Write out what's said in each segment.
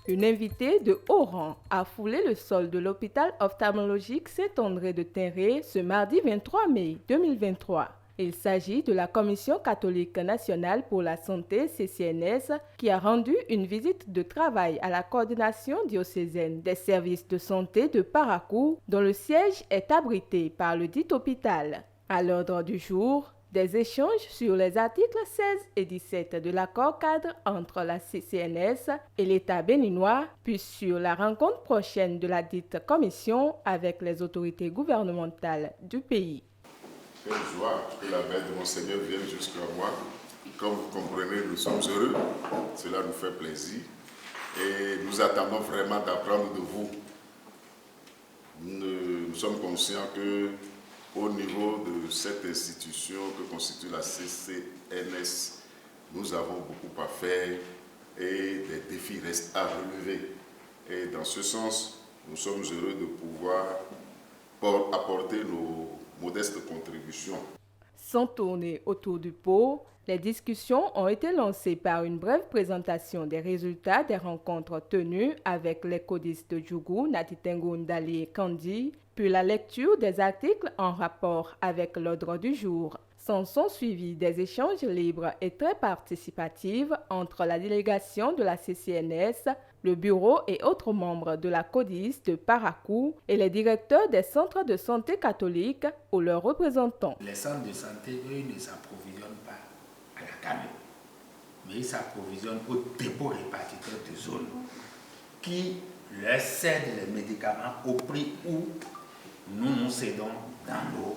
Une invitée de haut rang a foulé le sol de l'hôpital ophtalmologique Saint-André de Tinré ce mardi 23 mai 2023. Il s'agit de la Commission catholique nationale pour la santé CCNS qui a rendu une visite de travail à la coordination diocésaine des services de santé de Parakou, dont le siège est abrité par le dit hôpital. À l'ordre du jour, des échanges sur les articles 16 et 17 de l'accord cadre entre la CCNS et l'État béninois, puis sur la rencontre prochaine de la dite commission avec les autorités gouvernementales du pays. Quelle joie que la main de Monseigneur vienne jusqu'à moi. Comme vous comprenez, nous sommes heureux. Cela nous fait plaisir. Et nous attendons vraiment d'apprendre de vous. Nous sommes conscients que au niveau de cette institution que constitue la CCNS, nous avons beaucoup à faire et des défis restent à relever. Et dans ce sens, nous sommes heureux de pouvoir apporter nos modestes contributions. Sans tourner autour du pot, les discussions ont été lancées par une brève présentation des résultats des rencontres tenues avec les codistes de Djougou, Natitengo Ndali et Kandi, puis la lecture des articles en rapport avec l'ordre du jour. S'en sont suivis des échanges libres et très participatifs entre la délégation de la CCNS, le bureau et autres membres de la CODIS de Parakou et les directeurs des centres de santé catholiques ou leurs représentants. Les centres de santé, eux, ne s'approvisionnent pas à la camion, mais ils s'approvisionnent au dépôt répartiteur de zone qui leur cède les médicaments au prix où nous cédons dans nos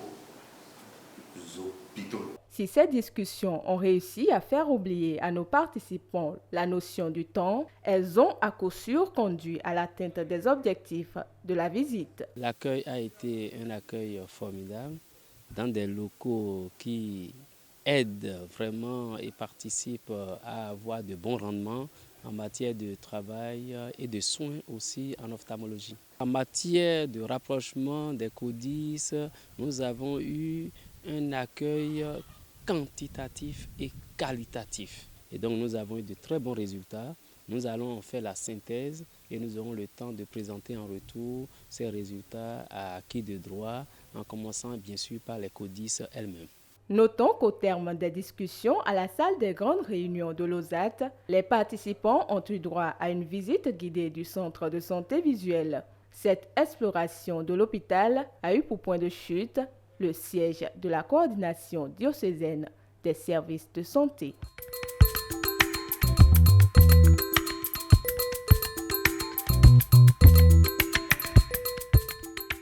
hôpitaux. Si ces discussions ont réussi à faire oublier à nos participants la notion du temps, elles ont à coup sûr conduit à l'atteinte des objectifs de la visite. L'accueil a été un accueil formidable dans des locaux qui aident vraiment et participent à avoir de bons rendements en matière de travail et de soins aussi en ophtalmologie. En matière de rapprochement des CODIS, nous avons eu un accueil quantitatif et qualitatif. Et donc nous avons eu de très bons résultats. Nous allons en faire la synthèse et nous aurons le temps de présenter en retour ces résultats à qui de droit, en commençant bien sûr par les CODIS elles-mêmes. Notons qu'au terme des discussions à la salle des grandes réunions de Lausanne, les participants ont eu droit à une visite guidée du centre de santé visuelle. Cette exploration de l'hôpital a eu pour point de chute le siège de la coordination diocésaine des services de santé.